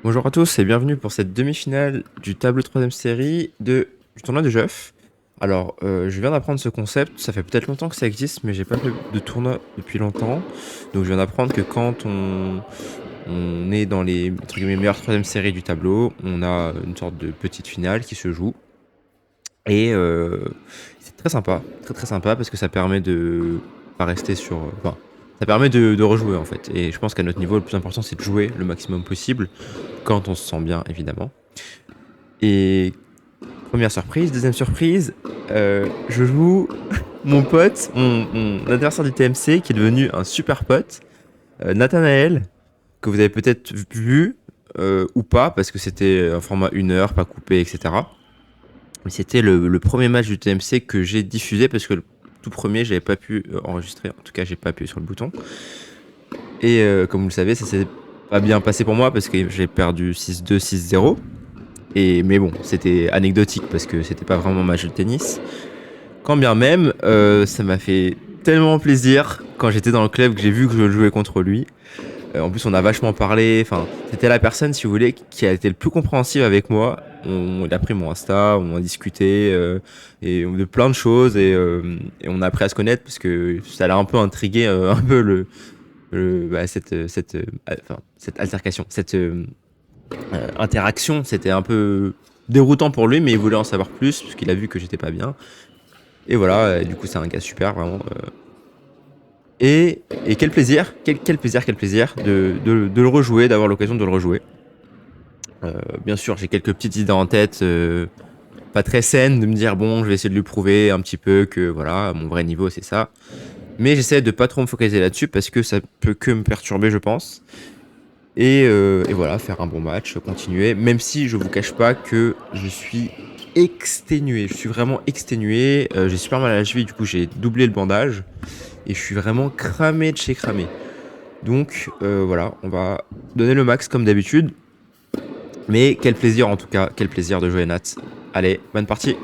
Bonjour à tous et bienvenue pour cette demi-finale du tableau 3ème série du tournoi de Jeuf. Alors, je viens d'apprendre ce concept, ça fait peut-être longtemps que ça existe, mais j'ai pas fait de tournoi depuis longtemps. Donc je viens d'apprendre que quand on est dans les entre guillemets, meilleures 3ème séries du tableau, on a une sorte de petite finale qui se joue. Et c'est très sympa, très très sympa parce que ça permet de pas rester sur. Enfin, ça permet de rejouer en fait. Et je pense qu'à notre niveau, le plus important c'est de jouer le maximum possible quand on se sent bien évidemment. Et première surprise, deuxième surprise, je joue mon pote, mon adversaire du TMC qui est devenu un super pote, Nathanaël, que vous avez peut-être vu ou pas, parce que c'était un format 1 heure, pas coupé, etc. Mais c'était le premier match du TMC que j'ai diffusé parce que le tout premier, j'avais pas pu enregistrer, en tout cas, j'ai pas appuyé sur le bouton. Et comme vous le savez, ça s'est pas bien passé pour moi parce que j'ai perdu 6-2, 6-0. Mais bon, c'était anecdotique parce que c'était pas vraiment un match de tennis. Quand bien même, ça m'a fait tellement plaisir quand j'étais dans le club que j'ai vu que je jouais contre lui. En plus, on a vachement parlé. Enfin, c'était la personne, si vous voulez, qui a été le plus compréhensive avec moi. Il a pris mon Insta, on a discuté et de plein de choses et on a appris à se connaître parce que ça l'a un peu intrigué, un peu cette altercation, cette interaction. C'était un peu déroutant pour lui, mais il voulait en savoir plus parce qu'il a vu que j'étais pas bien. Et voilà, du coup, c'est un gars super, vraiment. Et quel plaisir, quel plaisir, quel plaisir de le rejouer, d'avoir l'occasion de le rejouer. Bien sûr, j'ai quelques petites idées en tête, pas très saines, de me dire bon, je vais essayer de lui prouver un petit peu que voilà, mon vrai niveau c'est ça. Mais j'essaie de pas trop me focaliser là-dessus parce que ça peut que me perturber, je pense. Et voilà, faire un bon match, continuer. Même si je vous cache pas que je suis exténué, je suis vraiment exténué. J'ai super mal à la cheville, du coup j'ai doublé le bandage et je suis vraiment cramé de chez cramé. Donc voilà, on va donner le max comme d'habitude. Mais quel plaisir en tout cas, quel plaisir de jouer Nat. Allez, bonne partie.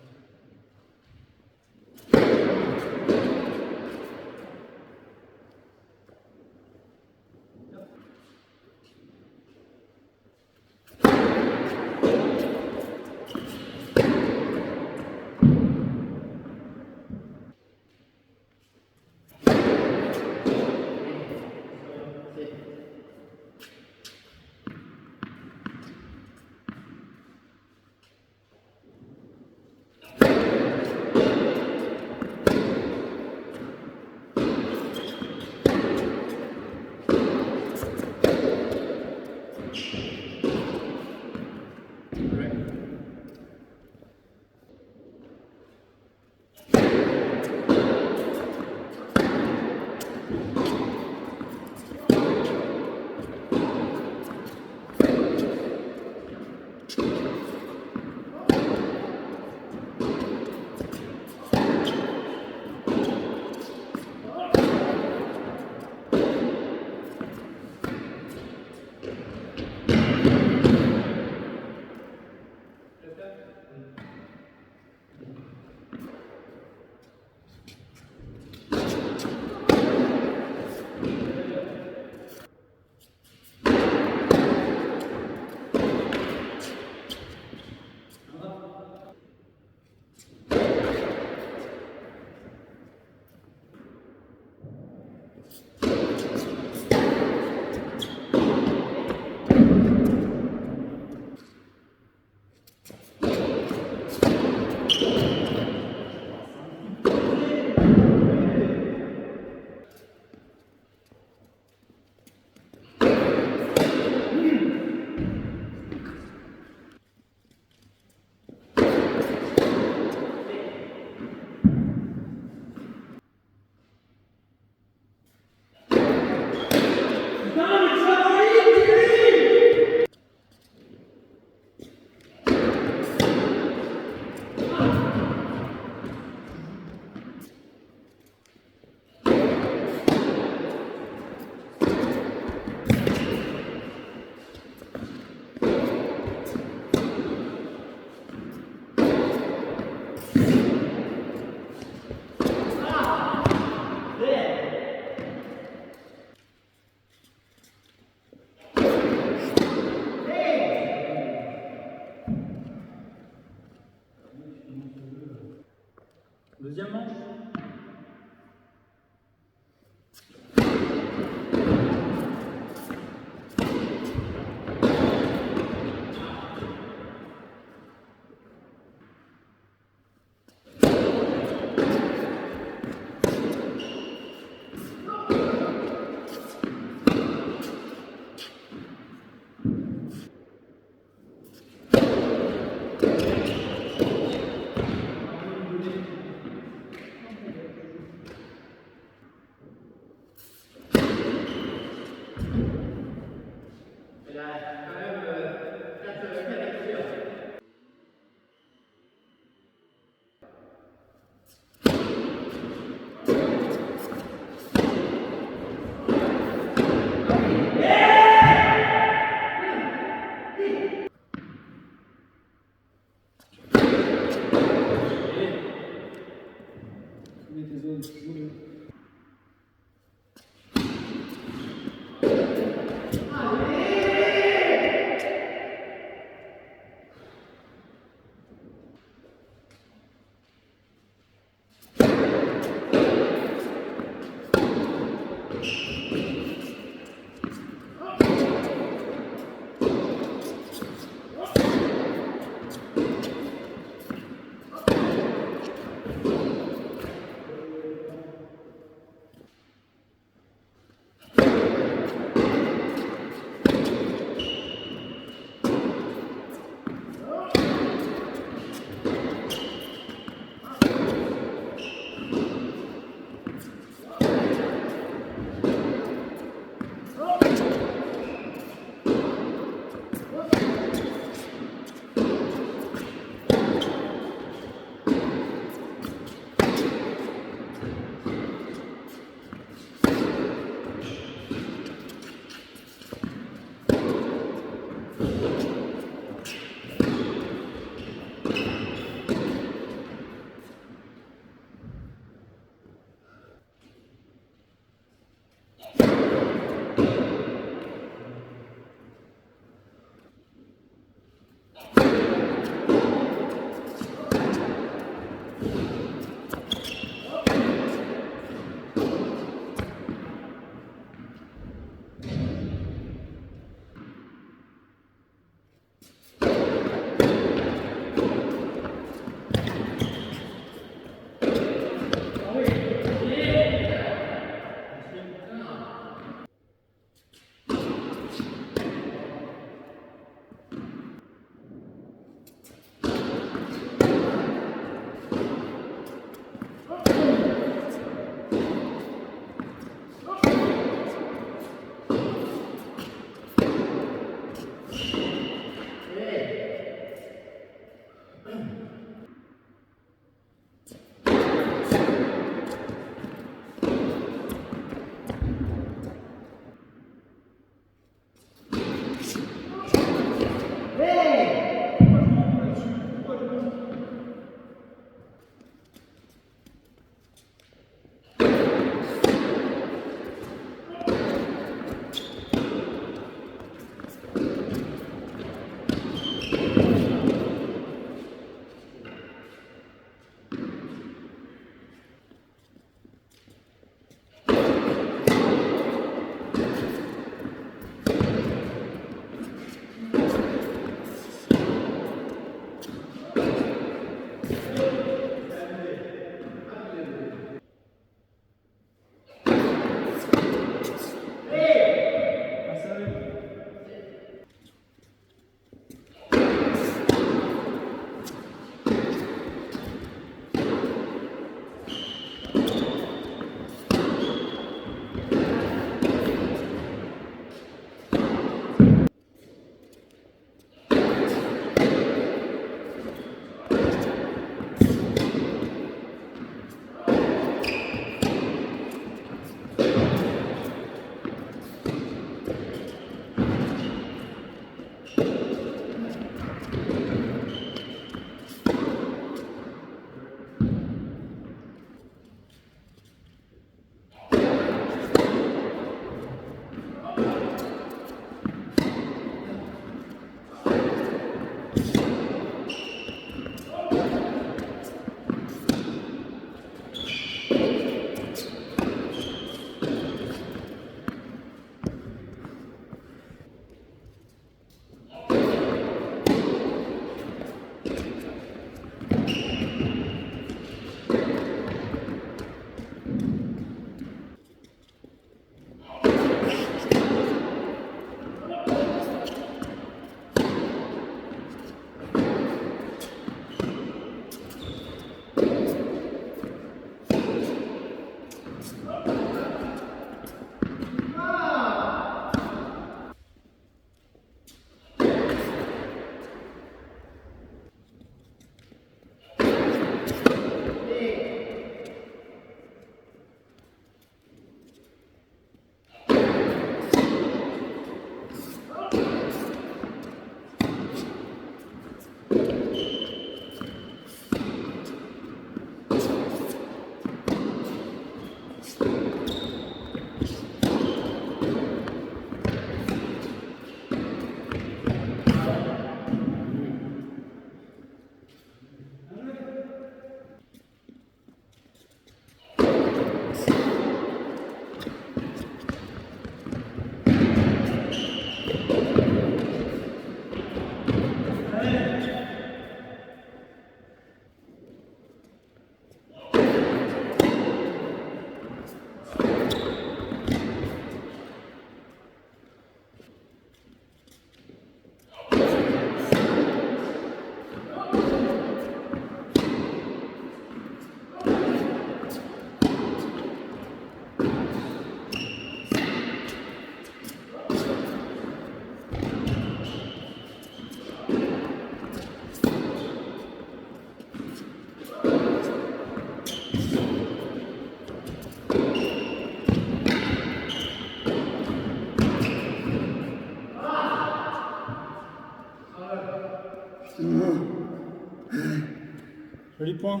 Joli point.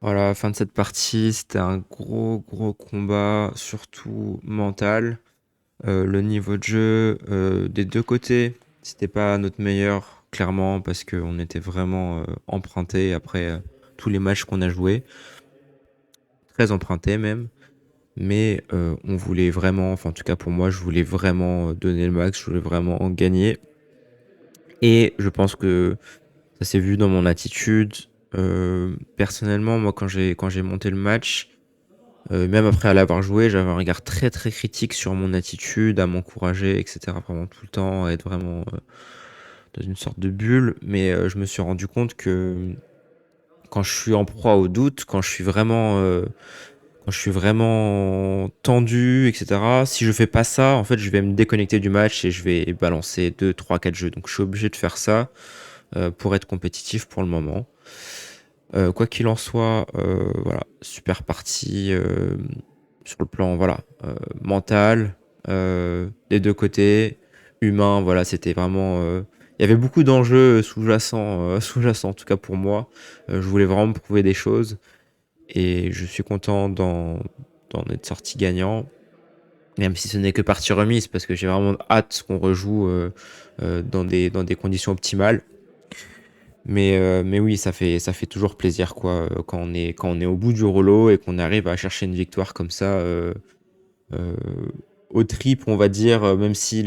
Voilà, fin de cette partie, c'était un gros combat, surtout mental. Le niveau de jeu des deux côtés, c'était pas notre meilleur, clairement, parce qu'on était vraiment emprunté après tous les matchs qu'on a joués, très emprunté même. Mais on voulait vraiment, enfin en tout cas pour moi, je voulais vraiment donner le max, je voulais vraiment en gagner. Et je pense que ça s'est vu dans mon attitude. Personnellement, moi quand j'ai monté le match, même après l'avoir joué, j'avais un regard très critique sur mon attitude, à m'encourager, etc. Vraiment tout le temps, à être vraiment dans une sorte de bulle. Mais je me suis rendu compte que quand je suis en proie au doute, quand je suis vraiment tendu, etc. Si je fais pas ça, en fait, je vais me déconnecter du match et je vais balancer 2, 3, 4 jeux. Donc je suis obligé de faire ça pour être compétitif pour le moment. Quoi qu'il en soit, voilà, super partie sur le plan voilà, mental, des deux côtés, humain, voilà, c'était vraiment. Il y avait beaucoup d'enjeux sous-jacents, sous-jacents en tout cas pour moi. Je voulais vraiment me prouver des choses et je suis content d'en être sorti gagnant, même si ce n'est que partie remise parce que j'ai vraiment hâte qu'on rejoue dans des conditions optimales. Mais oui, ça fait toujours plaisir quoi, quand on est au bout du rouleau et qu'on arrive à chercher une victoire comme ça euh, au trip, on va dire, même si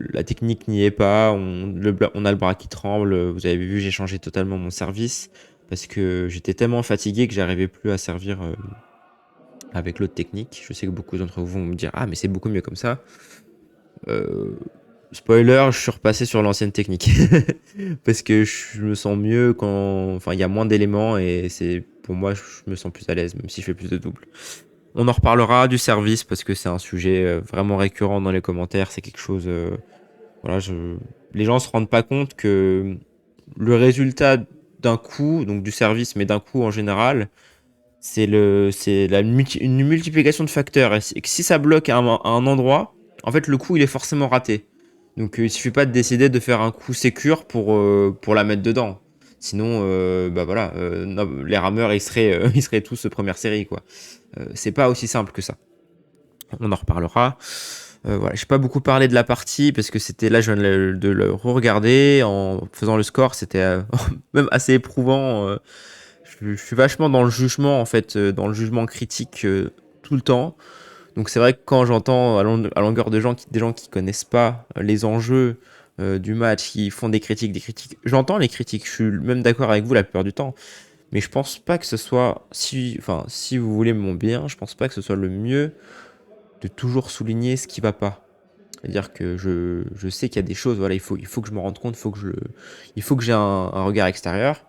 la technique n'y est pas, on a le bras qui tremble. Vous avez vu, j'ai changé totalement mon service parce que j'étais tellement fatigué que j'arrivais plus à servir avec l'autre technique. Je sais que beaucoup d'entre vous vont me dire, ah, mais c'est beaucoup mieux comme ça. Euh, Spoiler, je suis repassé sur l'ancienne technique. Parce que je me sens mieux quand. Enfin, il y a moins d'éléments et c'est. Pour moi, je me sens plus à l'aise, même si je fais plus de doubles. On en reparlera du service parce que c'est un sujet vraiment récurrent dans les commentaires. C'est quelque chose. Voilà, les gens se rendent pas compte que le résultat d'un coup, donc du service, mais d'un coup en général, une multiplication de facteurs. Et que si ça bloque à un endroit, en fait, le coup, il est forcément raté. Donc, il suffit pas de décider de faire un coup sécure pour la mettre dedans. Sinon, bah voilà, les rameurs, ils seraient tous première série, quoi. C'est pas aussi simple que ça. On en reparlera. Voilà, j'ai pas beaucoup parlé de la partie parce que c'était là, je viens de le re-regarder en faisant le score, c'était même assez éprouvant. Je suis vachement dans le jugement en fait, dans le jugement critique tout le temps. Donc c'est vrai que quand j'entends à longueur de des gens qui connaissent pas les enjeux du match, qui font des critiques, j'entends les critiques, je suis même d'accord avec vous la plupart du temps, mais je pense pas que ce soit, enfin, si vous voulez mon bien, je pense pas que ce soit le mieux de toujours souligner ce qui va pas. C'est-à-dire que je sais qu'il y a des choses, voilà, il faut que je me rende compte, il faut que j'ai un regard extérieur.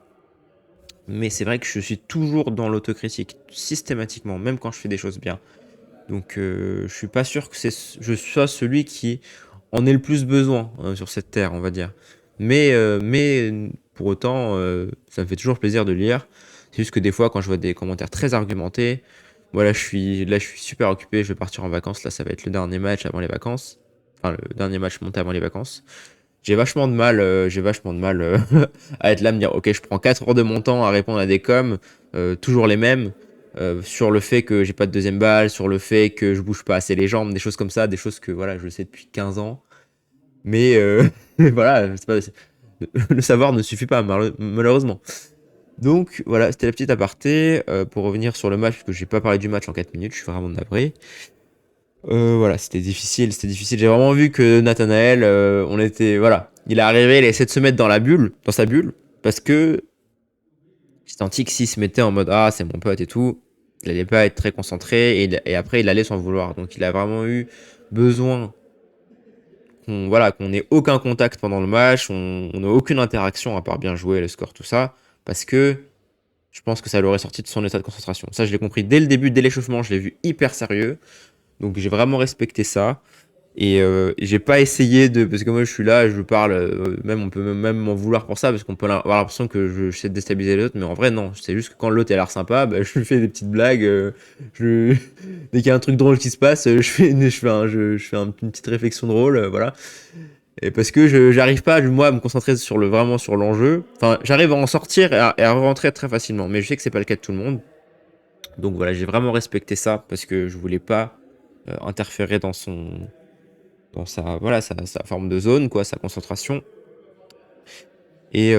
Mais c'est vrai que je suis toujours dans l'autocritique, systématiquement, même quand je fais des choses bien. Donc je suis pas sûr que je sois celui qui en ait le plus besoin sur cette terre, on va dire. Mais pour autant, ça me fait toujours plaisir de lire. C'est juste que des fois, quand je vois des commentaires très argumentés, voilà, je suis super occupé, je vais partir en vacances. Là, ça va être le dernier match avant les vacances. Enfin, le dernier match monté avant les vacances. J'ai vachement de mal à être là, me dire, ok, je prends 4 heures de mon temps à répondre à des coms, toujours les mêmes, sur le fait que j'ai pas de deuxième balle, sur le fait que je bouge pas assez les jambes, des choses comme ça, des choses que voilà, je sais depuis 15 ans. Mais voilà, le savoir ne suffit pas, malheureusement. Donc voilà, c'était la petite aparté. Pour revenir sur le match, parce que j'ai pas parlé du match en 4 minutes, je suis vraiment navré. Voilà, c'était difficile, c'était difficile. J'ai vraiment vu que Nathanaël, on était, voilà, il est arrivé, il a essayé de se mettre dans la bulle, dans sa bulle, parce que j'ai senti que s'il se mettait en mode ah c'est mon pote et tout, il allait pas être très concentré et après il allait s'en vouloir. Donc il a vraiment eu besoin qu'on ait aucun contact pendant le match, on ait aucune interaction à part bien jouer, le score, tout ça, parce que je pense que ça l'aurait sorti de son état de concentration. Ça je l'ai compris dès le début, dès l'échauffement, je l'ai vu hyper sérieux. Donc j'ai vraiment respecté ça. Et j'ai pas essayé de. Parce que moi je suis là, je parle, même on peut même m'en vouloir pour ça, parce qu'on peut avoir l'impression que je sais déstabiliser l'autre, mais en vrai non, c'est juste que quand l'autre a l'air sympa, bah, je lui fais des petites blagues. Je... Dès qu'il y a un truc drôle qui se passe, je fais une petite réflexion drôle, voilà. Et parce que j'arrive pas, moi, à me concentrer vraiment sur l'enjeu. Enfin, j'arrive à en sortir et à rentrer très facilement. Mais je sais que c'est pas le cas de tout le monde. Donc voilà, j'ai vraiment respecté ça parce que je voulais pas interférer dans sa forme de zone, quoi, sa concentration. Et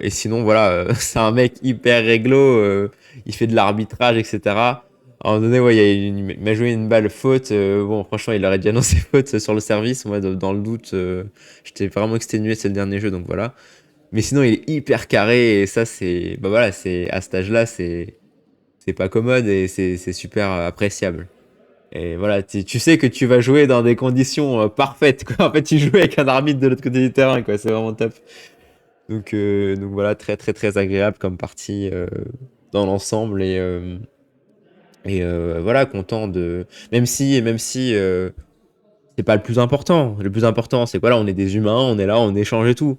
sinon, voilà, c'est un mec hyper réglo, il fait de l'arbitrage, etc. À un moment donné, ouais, il m'a joué une balle faute. Bon, franchement, il aurait dû annoncer faute sur le service. Moi, dans le doute, j'étais vraiment exténué, c'est le dernier jeu, donc voilà. Mais sinon, il est hyper carré, et ça, c'est. Bah voilà, à cet âge-là, c'est pas commode et c'est super appréciable. Et voilà, tu sais que tu vas jouer dans des conditions parfaites, quoi. En fait, tu joues avec un arbitre de l'autre côté du terrain, quoi. C'est vraiment top. Donc voilà, très très très agréable comme partie dans l'ensemble et voilà, content de. Même si c'est pas le plus important. Le plus important, c'est que voilà, on est des humains, on est là, on échange et tout.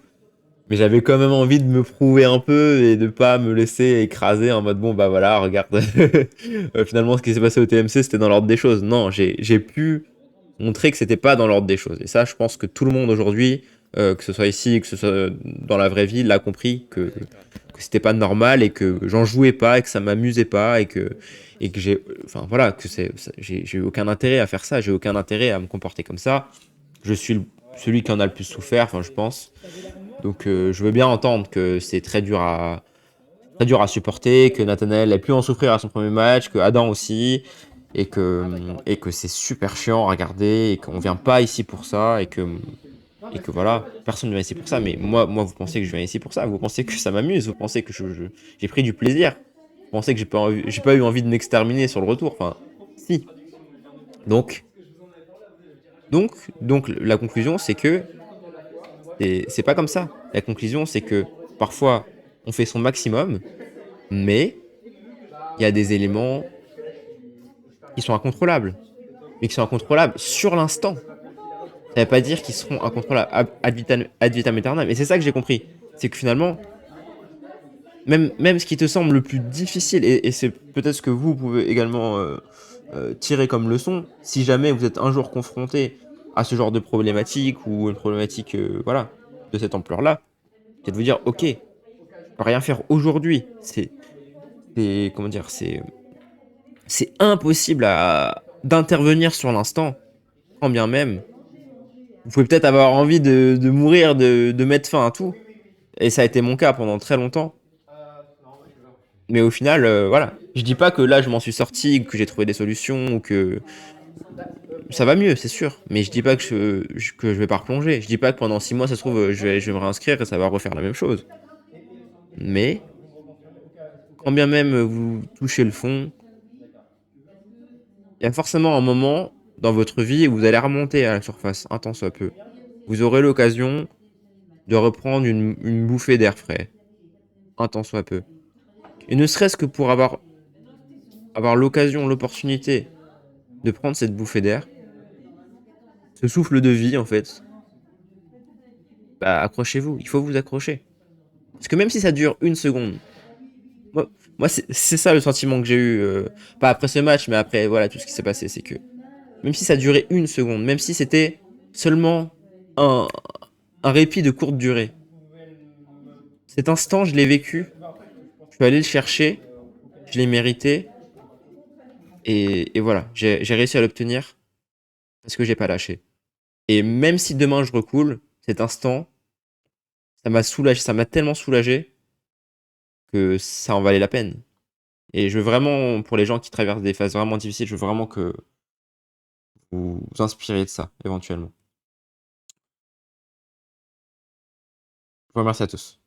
Mais j'avais quand même envie de me prouver un peu et de pas me laisser écraser en mode bon bah voilà, regarde. Finalement, ce qui s'est passé au TMC, c'était dans l'ordre des choses. Non, j'ai pu montrer que c'était pas dans l'ordre des choses. Et ça, je pense que tout le monde aujourd'hui, que ce soit ici, que ce soit dans la vraie vie, l'a compris que c'était pas normal et que j'en jouais pas et que ça m'amusait pas et que enfin voilà, j'ai eu aucun intérêt à faire ça, j'ai aucun intérêt à me comporter comme ça. Je suis celui qui en a le plus souffert, enfin je pense. Donc je veux bien entendre que c'est très dur à supporter, que Nathanaël a pu en souffrir à son premier match, que Adam aussi, et que c'est super chiant à regarder, et qu'on vient pas ici pour ça, et que voilà, personne ne vient ici pour ça. Mais moi, vous pensez que je viens ici pour ça, vous pensez que ça m'amuse, vous pensez que j'ai pris du plaisir, vous pensez que j'ai pas eu envie de m'exterminer sur le retour, enfin, si. Donc, donc, donc la conclusion, c'est que c'est pas comme ça. La conclusion, c'est que parfois, on fait son maximum, mais il y a des éléments qui sont incontrôlables, mais qui sont incontrôlables sur l'instant. Ça veut pas dire qu'ils seront incontrôlables ad vitam aeternam. Et c'est ça que j'ai compris. C'est que finalement, même ce qui te semble le plus difficile, et c'est peut-être ce que vous pouvez également tirer comme leçon, si jamais vous êtes un jour confronté à ce genre de problématique ou une problématique voilà, de cette ampleur-là, c'est de vous dire, ok, je peux rien faire aujourd'hui. Comment dire, c'est impossible d'intervenir sur l'instant, quand bien même. Vous pouvez peut-être avoir envie de mourir, de mettre fin à tout. Et ça a été mon cas pendant très longtemps. Mais au final, voilà. Je dis pas que là, je m'en suis sorti, que j'ai trouvé des solutions, ou que ça va mieux, c'est sûr. Mais je dis pas que je vais pas replonger. Je dis pas que pendant 6 mois, ça se trouve, je vais me réinscrire et ça va refaire la même chose. Mais, quand bien même vous touchez le fond, il y a forcément un moment dans votre vie où vous allez remonter à la surface, un tant soit peu. Vous aurez l'occasion de reprendre une bouffée d'air frais, un tant soit peu. Et ne serait-ce que pour avoir l'occasion, l'opportunité de prendre cette bouffée d'air, ce souffle de vie en fait, bah accrochez-vous, il faut vous accrocher. Parce que même si ça dure une seconde, moi, moi c'est ça le sentiment que j'ai eu, pas après ce match, mais après voilà tout ce qui s'est passé, c'est que même si ça durait une seconde, même si c'était seulement un, un répit de courte durée, cet instant je l'ai vécu, je suis allé le chercher, je l'ai mérité, et voilà, j'ai réussi à l'obtenir parce que j'ai pas lâché. Et même si demain je recoule, cet instant, ça m'a soulagé, ça m'a tellement soulagé que ça en valait la peine. Et je veux vraiment, pour les gens qui traversent des phases vraiment difficiles, je veux vraiment que vous inspirez de ça, éventuellement. Je vous remercie à tous.